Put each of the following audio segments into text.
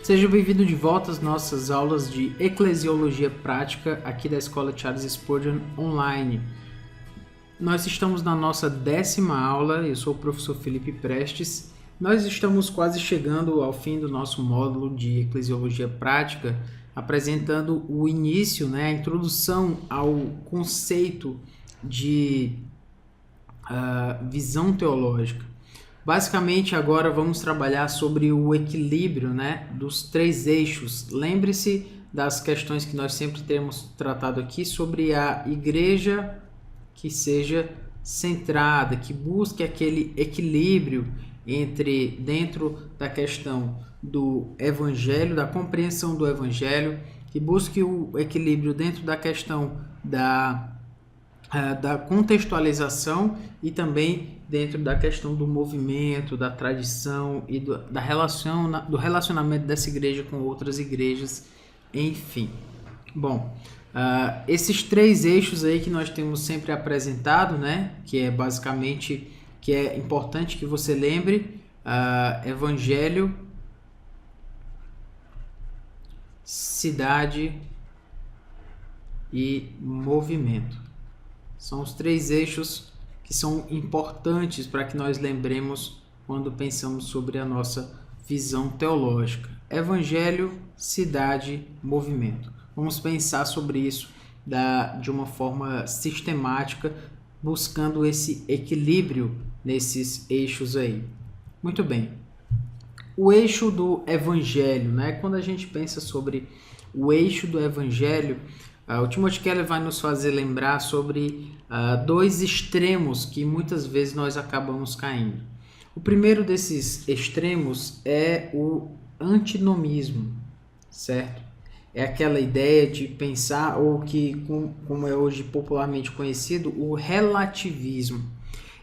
Seja bem-vindo de volta às nossas aulas de Eclesiologia Prática aqui da Escola Charles Spurgeon Online. Nós estamos na nossa 10ª aula, eu sou o professor Felipe Prestes. Nós estamos quase chegando ao fim do nosso módulo de Eclesiologia Prática, apresentando o início, a introdução ao conceito de visão teológica. Basicamente, agora vamos trabalhar sobre o equilíbrio, dos três eixos. Lembre-se das questões que nós sempre temos tratado aqui sobre a igreja que seja centrada, que busque aquele equilíbrio dentro da questão do evangelho, da compreensão do evangelho, que busque o equilíbrio dentro da questão da contextualização e também dentro da questão do movimento, da tradição e do relacionamento dessa igreja com outras igrejas, enfim. Bom, esses três eixos aí que nós temos sempre apresentado, que é basicamente, que é importante que você lembre, evangelho, cidade e movimento. São os três eixos que são importantes para que nós lembremos quando pensamos sobre a nossa visão teológica. Evangelho, cidade, movimento. Vamos pensar sobre isso de uma forma sistemática, buscando esse equilíbrio nesses eixos aí. Muito bem. O eixo do evangelho, quando a gente pensa sobre o eixo do evangelho, o Timothy Keller vai nos fazer lembrar sobre dois extremos que muitas vezes nós acabamos caindo. O primeiro desses extremos é o antinomismo, certo? É aquela ideia de pensar, ou que, como é hoje popularmente conhecido, o relativismo.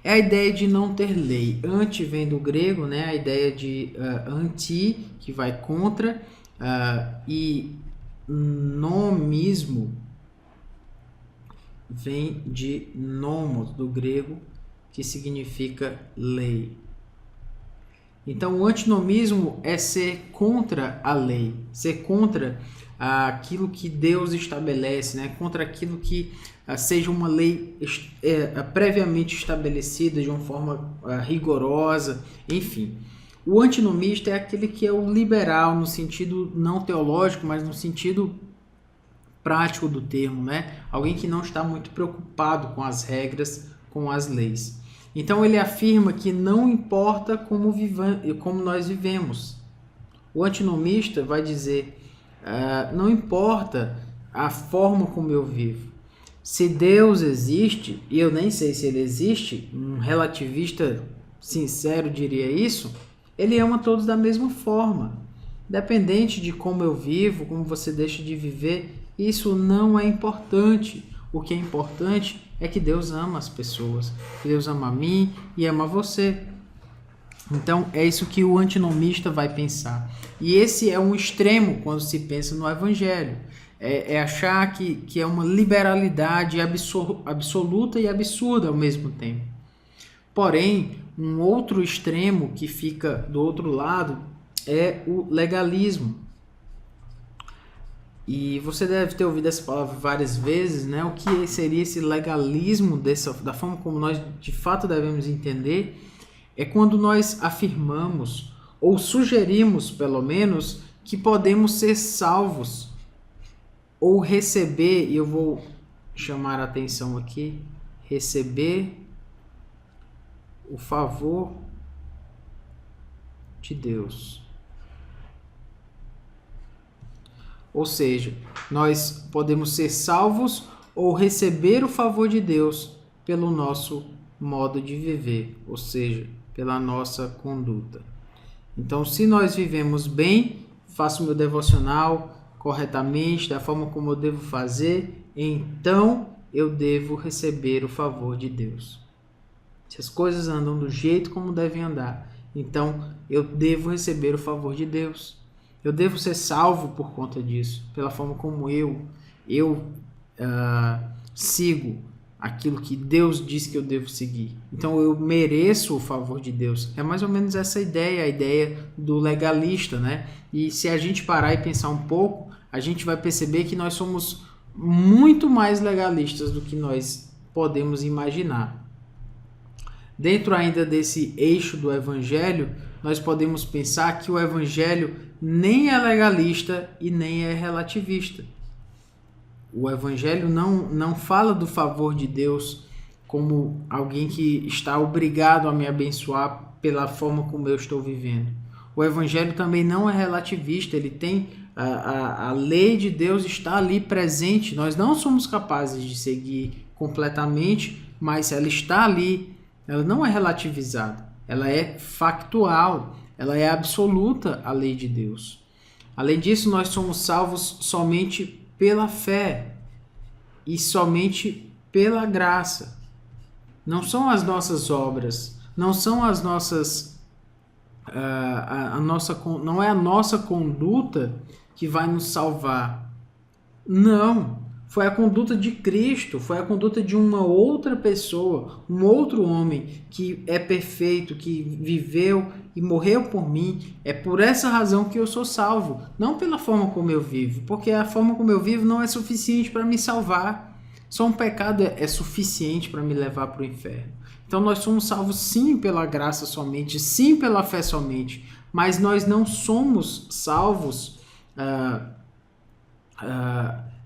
É a ideia de não ter lei. Anti vem do grego, a ideia de anti, que vai contra, e nomismo vem de nomos, do grego, que significa lei. Então, o antinomismo é ser contra a lei, ser contra aquilo que Deus estabelece, contra aquilo que seja uma lei previamente estabelecida de uma forma rigorosa, enfim. O antinomista é aquele que é o liberal no sentido não teológico, mas no sentido prático do termo, Alguém que não está muito preocupado com as regras, com as leis. Então ele afirma que não importa como nós vivemos. O antinomista vai dizer, não importa a forma como eu vivo. Se Deus existe, e eu nem sei se ele existe, um relativista sincero diria isso, ele ama todos da mesma forma. Independente de como eu vivo, como você deixa de viver, isso não é importante. O que é importante é que Deus ama as pessoas. Que Deus ama a mim e ama você. Então, é isso que o antinomista vai pensar. E esse é um extremo quando se pensa no evangelho. É achar que é uma liberalidade absoluta e absurda ao mesmo tempo. Porém, um outro extremo que fica do outro lado é o legalismo. E você deve ter ouvido essa palavra várias vezes, O que seria esse legalismo, da forma como nós de fato devemos entender, é quando nós afirmamos, ou sugerimos pelo menos, que podemos ser salvos, ou receber, e eu vou chamar a atenção aqui, receber o favor de Deus. Ou seja, nós podemos ser salvos ou receber o favor de Deus pelo nosso modo de viver, ou seja, pela nossa conduta. Então, se nós vivemos bem, faço meu devocional corretamente, da forma como eu devo fazer, então eu devo receber o favor de Deus. Se as coisas andam do jeito como devem andar, então eu devo receber o favor de Deus. Eu devo ser salvo por conta disso, pela forma como eu sigo aquilo que Deus diz que eu devo seguir. Então eu mereço o favor de Deus. É mais ou menos essa ideia, a ideia do legalista, né? E se a gente parar e pensar um pouco, a gente vai perceber que nós somos muito mais legalistas do que nós podemos imaginar. Dentro ainda desse eixo do evangelho, nós podemos pensar que o evangelho nem é legalista e nem é relativista. O evangelho não fala do favor de Deus como alguém que está obrigado a me abençoar pela forma como eu estou vivendo. O evangelho também não é relativista, ele tem a lei de Deus está ali presente. Nós não somos capazes de seguir completamente, mas ela está ali. Ela não é relativizada, ela é factual, ela é absoluta, a lei de Deus. Além disso, nós somos salvos somente pela fé e somente pela graça. Não são as nossas obras, não são as nossas não é a nossa conduta que vai nos salvar. Não, foi a conduta de Cristo, foi a conduta de uma outra pessoa, um outro homem que é perfeito, que viveu e morreu por mim. É por essa razão que eu sou salvo, não pela forma como eu vivo, porque a forma como eu vivo não é suficiente para me salvar. Só um pecado é suficiente para me levar para o inferno. Então nós somos salvos sim pela graça somente, sim pela fé somente, mas nós não somos salvos...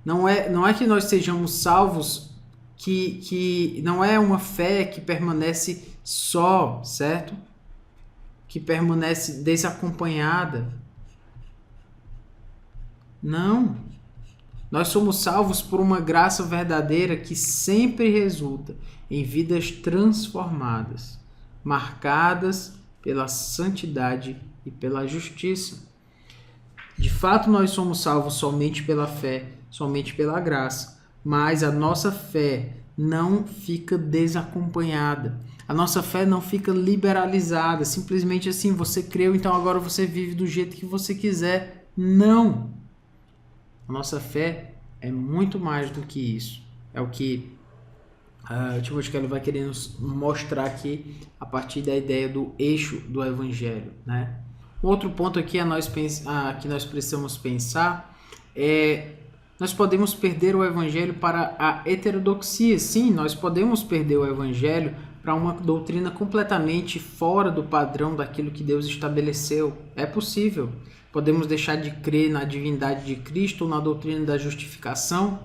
Não é que nós sejamos salvos, que não é uma fé que permanece só, certo? Que permanece desacompanhada. Não. Nós somos salvos por uma graça verdadeira que sempre resulta em vidas transformadas, marcadas pela santidade e pela justiça. De fato, nós somos salvos somente pela fé, somente pela graça, mas a nossa fé não fica desacompanhada. A nossa fé não fica liberalizada, simplesmente assim, você creu, então agora você vive do jeito que você quiser. Não! A nossa fé é muito mais do que isso. É o que Timothy Keller vai querer nos mostrar aqui a partir da ideia do eixo do evangelho, né? Outro ponto aqui que nós precisamos pensar é: nós podemos perder o evangelho para a heterodoxia. Sim, nós podemos perder o evangelho para uma doutrina completamente fora do padrão daquilo que Deus estabeleceu. É possível. Podemos deixar de crer na divindade de Cristo ou na doutrina da justificação.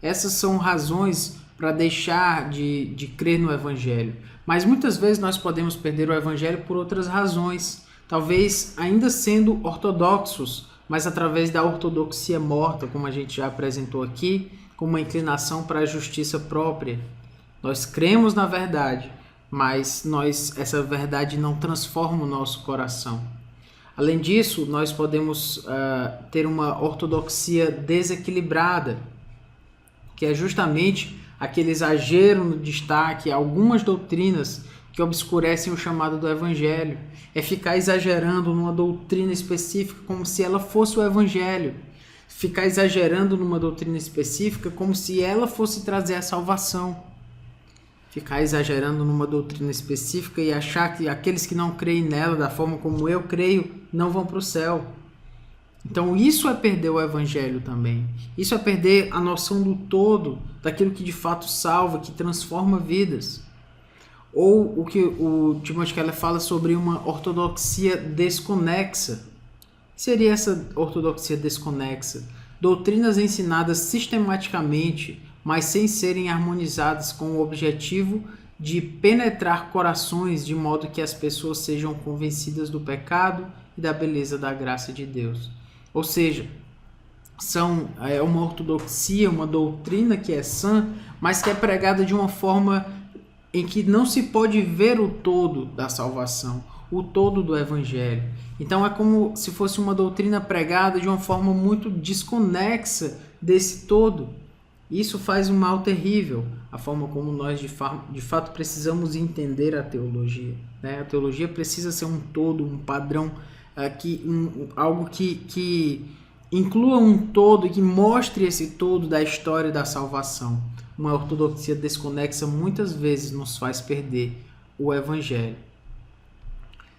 Essas são razões para deixar de crer no evangelho. Mas muitas vezes nós podemos perder o evangelho por outras razões. Talvez ainda sendo ortodoxos, mas através da ortodoxia morta, como a gente já apresentou aqui, com uma inclinação para a justiça própria. Nós cremos na verdade, mas essa verdade não transforma o nosso coração. Além disso, nós podemos ter uma ortodoxia desequilibrada, que é justamente aquele exagero no destaque, algumas doutrinas que obscurecem o chamado do evangelho. É ficar exagerando numa doutrina específica como se ela fosse o evangelho. Ficar exagerando numa doutrina específica como se ela fosse trazer a salvação. Ficar exagerando numa doutrina específica e achar que aqueles que não creem nela da forma como eu creio não vão para o céu. Então isso é perder o evangelho também. Isso é perder a noção do todo, daquilo que de fato salva, que transforma vidas. Ou o que o Timothy Keller fala sobre uma ortodoxia desconexa. O que seria essa ortodoxia desconexa? Doutrinas ensinadas sistematicamente, mas sem serem harmonizadas com o objetivo de penetrar corações de modo que as pessoas sejam convencidas do pecado e da beleza da graça de Deus. Ou seja, é uma ortodoxia, uma doutrina que é sã, mas que é pregada de uma forma em que não se pode ver o todo da salvação, o todo do evangelho. Então é como se fosse uma doutrina pregada de uma forma muito desconexa desse todo. Isso faz um mal terrível, a forma como nós de fato precisamos entender a teologia, né? A teologia precisa ser um todo, um padrão, algo que inclua um todo e que mostre esse todo da história da salvação. uma ortodoxia desconexa muitas vezes nos faz perder o evangelho.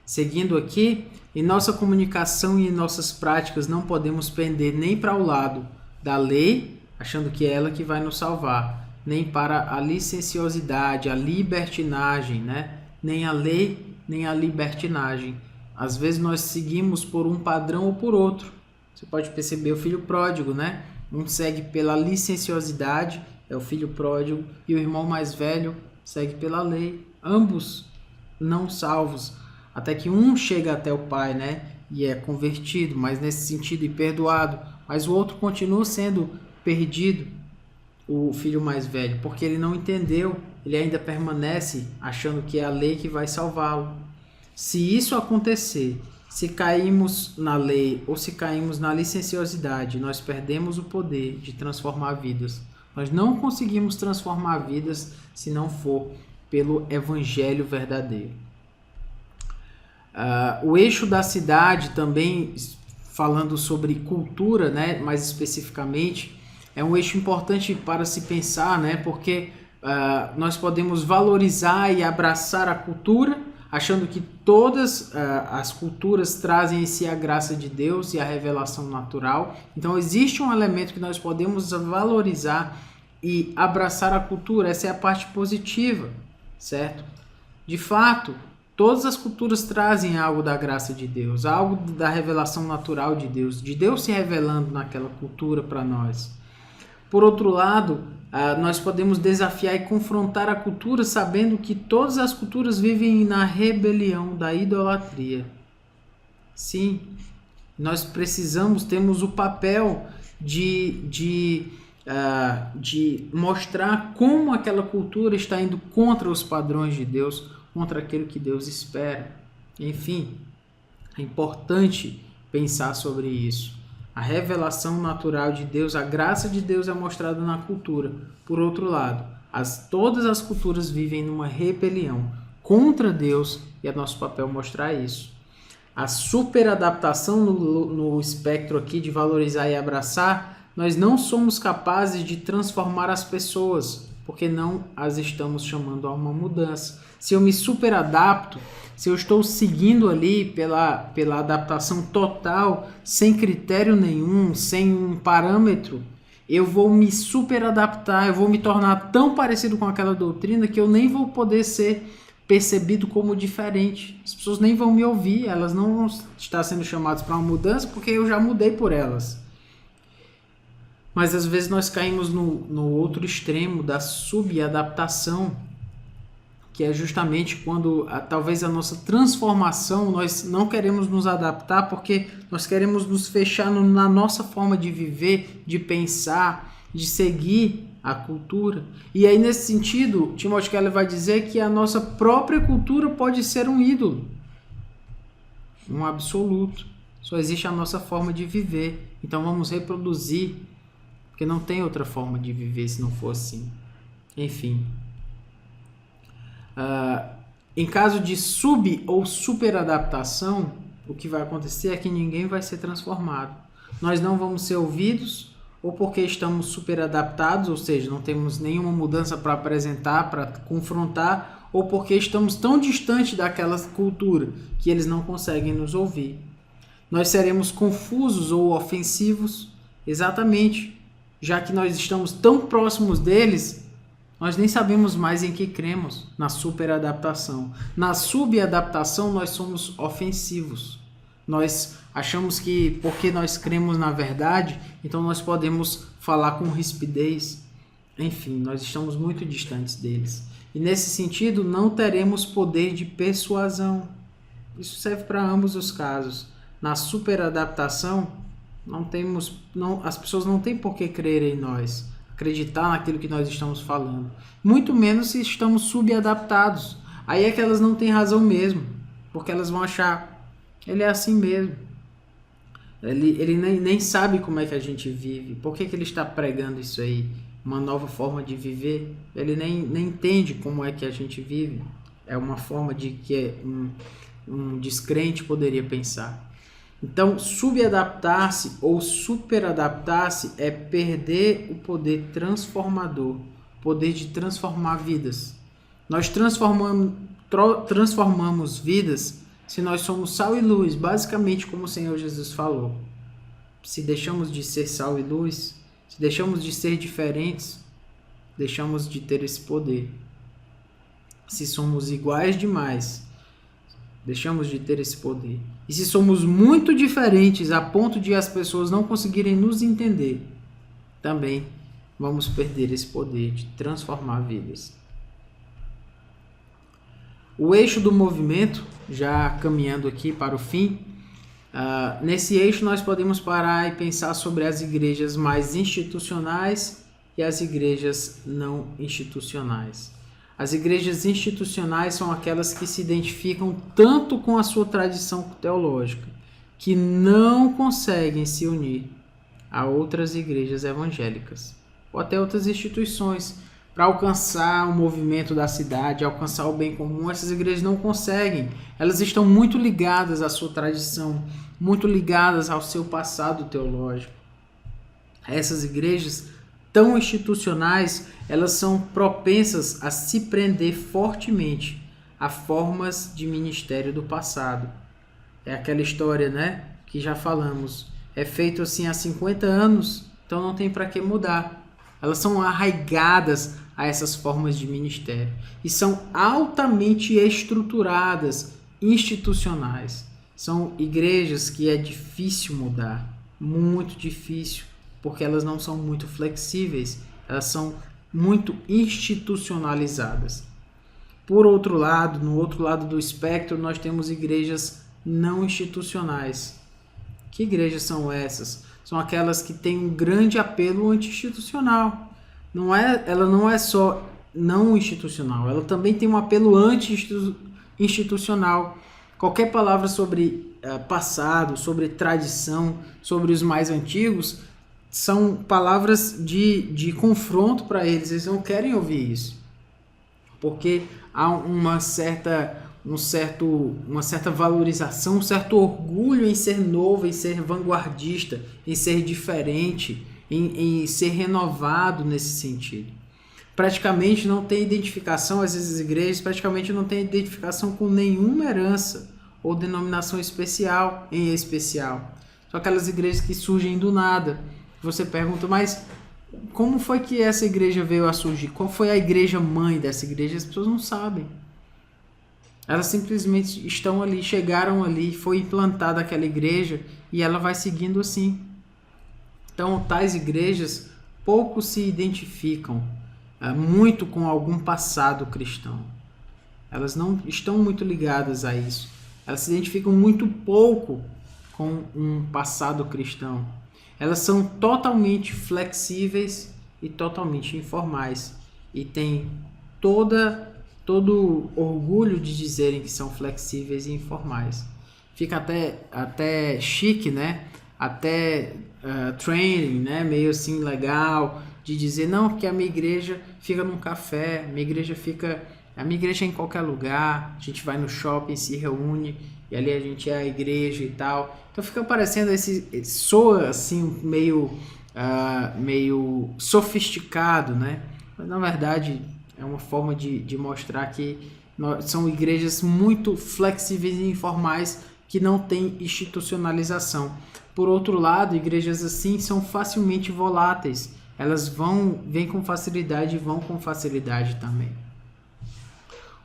Seguindo aqui, em nossa comunicação e em nossas práticas não podemos pender nem para o lado da lei, achando que é ela que vai nos salvar, nem para a licenciosidade, a libertinagem, né? Nem a lei, nem a libertinagem. Às vezes nós seguimos por um padrão ou por outro. Você pode perceber o filho pródigo, né? Um segue pela licenciosidade, é o filho pródigo, e o irmão mais velho segue pela lei. Ambos não salvos, até que um chega até o pai, né? E é convertido, mas nesse sentido e perdoado, mas o outro continua sendo perdido, o filho mais velho, porque ele não entendeu, ele ainda permanece achando que é a lei que vai salvá-lo. Se isso acontecer, se caímos na lei ou se caímos na licenciosidade, nós perdemos o poder de transformar vidas. Nós não conseguimos transformar vidas se não for pelo evangelho verdadeiro. O eixo da cidade também, falando sobre cultura, né, mais especificamente, é um eixo importante para se pensar, né, porque nós podemos valorizar e abraçar a cultura, achando que todas as culturas trazem em si a graça de Deus e a revelação natural. Então existe um elemento que nós podemos valorizar e abraçar a cultura, essa é a parte positiva, certo? De fato, todas as culturas trazem algo da graça de Deus, algo da revelação natural de Deus se revelando naquela cultura para nós. Por outro lado, nós podemos desafiar e confrontar a cultura sabendo que todas as culturas vivem na rebelião da idolatria. Sim, nós temos o papel de mostrar como aquela cultura está indo contra os padrões de Deus, contra aquilo que Deus espera. Enfim, é importante pensar sobre isso. A revelação natural de Deus, a graça de Deus é mostrada na cultura. Por outro lado, todas as culturas vivem numa rebelião contra Deus e é nosso papel mostrar isso. A superadaptação no espectro aqui de valorizar e abraçar, nós não somos capazes de transformar as pessoas, porque não as estamos chamando a uma mudança. Se eu me superadapto, se eu estou seguindo ali pela adaptação total, sem critério nenhum, sem um parâmetro, eu vou me superadaptar, eu vou me tornar tão parecido com aquela doutrina que eu nem vou poder ser percebido como diferente. As pessoas nem vão me ouvir, elas não vão estar sendo chamadas para uma mudança porque eu já mudei por elas. Mas às vezes nós caímos no outro extremo da subadaptação, que é justamente quando talvez a nossa transformação, nós não queremos nos adaptar porque nós queremos nos fechar na nossa forma de viver, de pensar, de seguir a cultura. E aí nesse sentido, Timothy Keller vai dizer que a nossa própria cultura pode ser um ídolo, um absoluto. Só existe a nossa forma de viver. Então vamos reproduzir, porque não tem outra forma de viver se não for assim. Enfim. Em caso de sub ou superadaptação, o que vai acontecer é que ninguém vai ser transformado. Nós não vamos ser ouvidos, ou porque estamos superadaptados, ou seja, não temos nenhuma mudança para apresentar, para confrontar, ou porque estamos tão distantes daquela cultura que eles não conseguem nos ouvir. Nós seremos confusos ou ofensivos, exatamente, já que nós estamos tão próximos deles. Nós nem sabemos mais em que cremos na superadaptação. Na subadaptação, nós somos ofensivos. Nós achamos que porque nós cremos na verdade, então nós podemos falar com rispidez. Enfim, nós estamos muito distantes deles. E nesse sentido, não teremos poder de persuasão. Isso serve para ambos os casos. Na superadaptação, as pessoas não têm por que crer em nós, acreditar naquilo que nós estamos falando, muito menos se estamos subadaptados. Aí é que elas não têm razão mesmo, porque elas vão achar, ele é assim mesmo, ele nem sabe como é que a gente vive, por que ele está pregando isso aí, uma nova forma de viver, ele nem entende como é que a gente vive, é uma forma de que um descrente poderia pensar. Então, subadaptar-se ou superadaptar-se é perder o poder transformador poder de transformar vidas. Nós transformamos vidas se nós somos sal e luz, basicamente como o Senhor Jesus falou. Se deixamos de ser sal e luz, se deixamos de ser diferentes, deixamos de ter esse poder. Se somos iguais demais, deixamos de ter esse poder. E se somos muito diferentes a ponto de as pessoas não conseguirem nos entender, também vamos perder esse poder de transformar vidas. O eixo do movimento, já caminhando aqui para o fim, nesse eixo nós podemos parar e pensar sobre as igrejas mais institucionais e as igrejas não institucionais. As igrejas institucionais são aquelas que se identificam tanto com a sua tradição teológica, que não conseguem se unir a outras igrejas evangélicas, ou até outras instituições, para alcançar o movimento da cidade, alcançar o bem comum. Essas igrejas não conseguem. Elas estão muito ligadas à sua tradição, muito ligadas ao seu passado teológico. Essas igrejas tão institucionais, elas são propensas a se prender fortemente a formas de ministério do passado. É aquela história, né, que já falamos. É feito assim há 50 anos, então não tem para que mudar. Elas são arraigadas a essas formas de ministério e são altamente estruturadas, institucionais. São igrejas que é difícil mudar, muito difícil, porque elas não são muito flexíveis, elas são muito institucionalizadas. Por outro lado, no outro lado do espectro, nós temos igrejas não institucionais. Que igrejas são essas? São aquelas que têm um grande apelo anti-institucional. Ela não é só não institucional, ela também tem um apelo anti-institucional. Qualquer palavra sobre passado, sobre tradição, sobre os mais antigos, são palavras de confronto para eles. Eles não querem ouvir isso, porque há uma certa valorização, um certo orgulho em ser novo, em ser vanguardista, em ser diferente, em ser renovado nesse sentido. Praticamente não tem identificação, às vezes as igrejas praticamente não têm identificação com nenhuma herança ou denominação especial. São aquelas igrejas que surgem do nada. Você pergunta, mas como foi que essa igreja veio a surgir? Qual foi a igreja mãe dessa igreja? As pessoas não sabem. Elas simplesmente estão ali, chegaram ali, foi implantada aquela igreja e ela vai seguindo assim. Então, tais igrejas pouco se identificam muito com algum passado cristão. Elas não estão muito ligadas a isso. Elas se identificam muito pouco com um passado cristão. Elas são totalmente flexíveis e totalmente informais. E têm todo orgulho de dizerem que são flexíveis e informais. Fica até chique, né? Até training, né? Meio assim legal, de dizer, não, que a minha igreja fica num café, a minha igreja é em qualquer lugar, a gente vai no shopping, se reúne, e ali a gente é a igreja e tal. Então fica parecendo soa assim meio sofisticado, né? Mas na verdade é uma forma de mostrar que são igrejas muito flexíveis e informais que não têm institucionalização. Por outro lado, igrejas assim são facilmente voláteis. Elas vêm com facilidade e vão com facilidade também.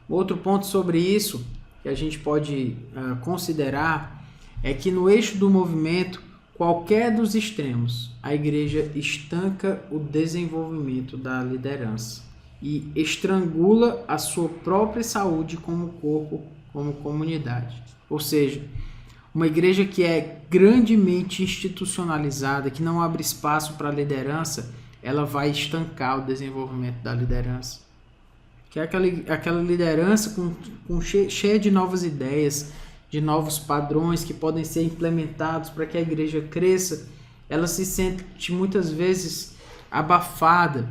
Outro ponto sobre isso que a gente pode considerar é que no eixo do movimento, qualquer dos extremos, a igreja estanca o desenvolvimento da liderança e estrangula a sua própria saúde como corpo, como comunidade. Ou seja, uma igreja que é grandemente institucionalizada, que não abre espaço para a liderança, ela vai estancar o desenvolvimento da liderança. Que é aquela liderança cheia de novas ideias, de novos padrões que podem ser implementados para que a igreja cresça. Ela se sente muitas vezes abafada,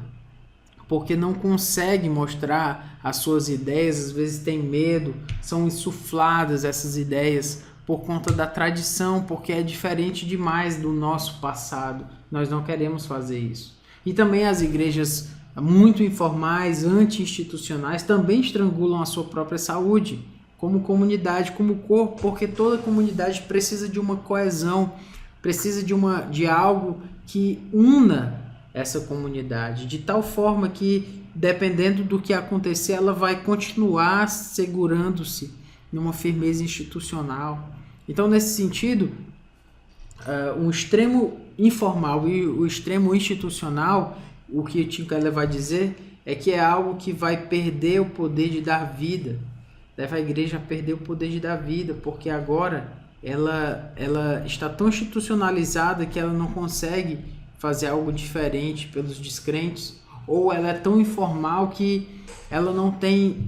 porque não consegue mostrar as suas ideias, às vezes tem medo, são insufladas essas ideias por conta da tradição, porque é diferente demais do nosso passado. Nós não queremos fazer isso. E também as igrejas muito informais, anti-institucionais, também estrangulam a sua própria saúde, como comunidade, como corpo, porque toda comunidade precisa de uma coesão, precisa de algo que una essa comunidade, de tal forma que, dependendo do que acontecer, ela vai continuar segurando-se numa firmeza institucional. Então, nesse sentido, um extremo informal e o extremo institucional, o que Tim Keller vai dizer é que é algo que vai perder o poder de dar vida, leva a igreja a perder o poder de dar vida, porque agora ela está tão institucionalizada que ela não consegue fazer algo diferente pelos descrentes, ou ela é tão informal que ela não tem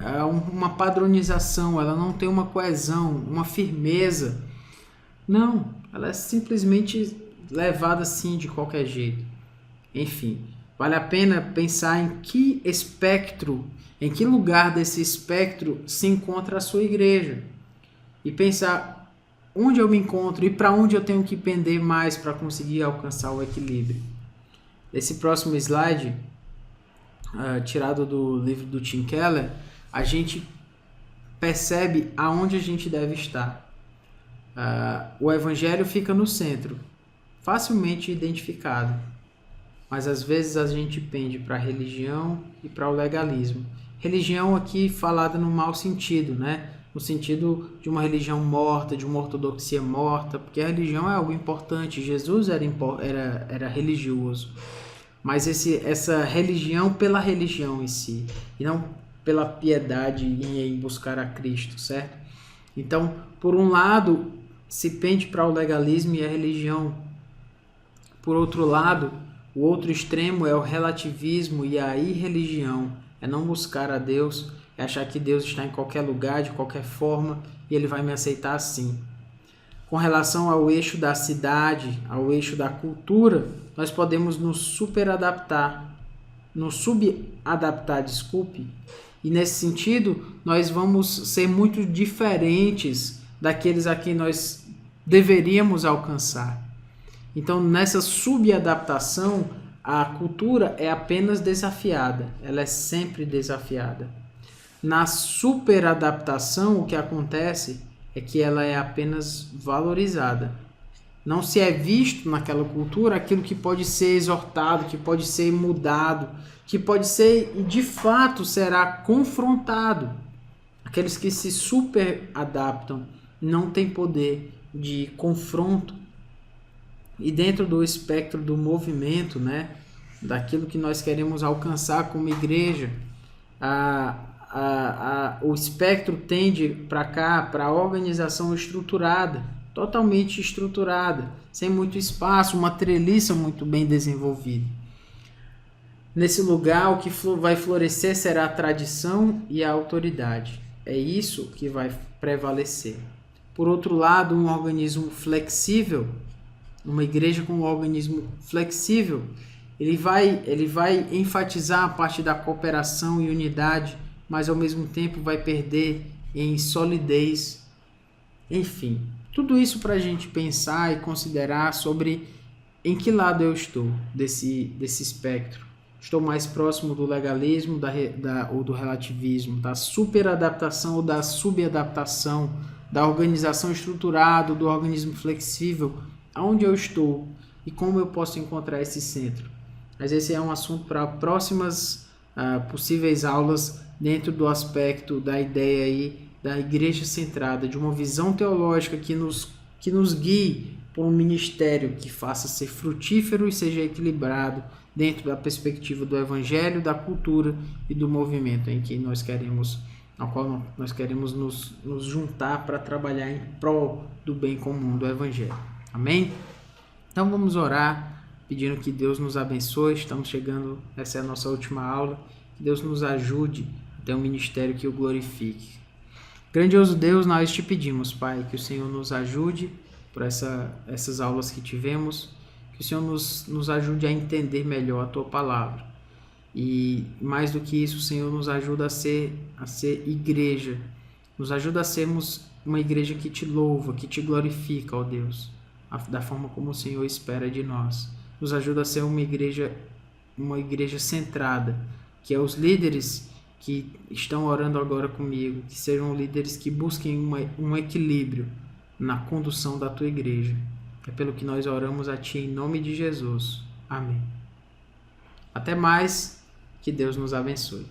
uma padronização, ela não tem uma coesão, uma firmeza. Não, ela é simplesmente levada assim de qualquer jeito. Enfim, vale a pena pensar em que espectro, em que lugar desse espectro se encontra a sua igreja. E pensar onde eu me encontro e para onde eu tenho que pender mais para conseguir alcançar o equilíbrio. Esse próximo slide, tirado do livro do Tim Keller, a gente percebe aonde a gente deve estar. O evangelho fica no centro, facilmente identificado, mas às vezes a gente pende para a religião e para o legalismo. Religião aqui falada no mau sentido, né? No sentido de uma religião morta, de uma ortodoxia morta, porque a religião é algo importante, Jesus era religioso, mas essa religião pela religião em si, e não pela piedade em buscar a Cristo, certo? Então, por um lado, se pende para o legalismo e a religião. Por outro lado, o outro extremo é o relativismo e a irreligião. É não buscar a Deus, é achar que Deus está em qualquer lugar, de qualquer forma, e Ele vai me aceitar assim. Com relação ao eixo da cidade, ao eixo da cultura, nós podemos nos subadaptar, e nesse sentido, nós vamos ser muito diferentes daqueles a quem nós deveríamos alcançar. Então, nessa subadaptação, a cultura é apenas desafiada, ela é sempre desafiada. Na superadaptação, o que acontece é que ela é apenas valorizada. Não se é visto naquela cultura aquilo que pode ser exortado, que pode ser mudado, que pode ser e de fato será confrontado. Aqueles que se superadaptam não têm poder de confronto. E dentro do espectro do movimento, né, daquilo que nós queremos alcançar como igreja, o espectro tende para cá, para a organização estruturada, totalmente estruturada, sem muito espaço, uma treliça muito bem desenvolvida. Nesse lugar, o que vai florescer será a tradição e a autoridade. É isso que vai prevalecer. Por outro lado, um organismo flexível, uma igreja com um organismo flexível, ele vai enfatizar a parte da cooperação e unidade, mas ao mesmo tempo vai perder em solidez. Enfim, tudo isso para a gente pensar e considerar sobre em que lado eu estou desse espectro. Estou mais próximo do legalismo ou do relativismo, da superadaptação ou da subadaptação, da organização estruturada, do organismo flexível. Aonde eu estou e como eu posso encontrar esse centro? Mas esse é um assunto para próximas possíveis aulas dentro do aspecto da ideia aí da igreja centrada, de uma visão teológica que nos guie por um ministério que faça ser frutífero e seja equilibrado dentro da perspectiva do evangelho, da cultura e do movimento em que nós queremos, ao qual nós queremos nos juntar para trabalhar em prol do bem comum do evangelho. Amém? Então vamos orar, pedindo que Deus nos abençoe. Estamos chegando, essa é a nossa última aula. Que Deus nos ajude a ter um ministério que o glorifique. Grandioso Deus, nós te pedimos, Pai, que o Senhor nos ajude por essas aulas que tivemos, que o Senhor nos ajude a entender melhor a Tua Palavra. E mais do que isso, o Senhor nos ajuda a ser igreja, nos ajuda a sermos uma igreja que te louva, que te glorifica, ó Deus, da forma como o Senhor espera de nós. Nos ajuda a ser uma igreja centrada, que os líderes que estão orando agora comigo, que sejam líderes que busquem um equilíbrio na condução da tua igreja. É pelo que nós oramos a ti em nome de Jesus. Amém. Até mais, que Deus nos abençoe.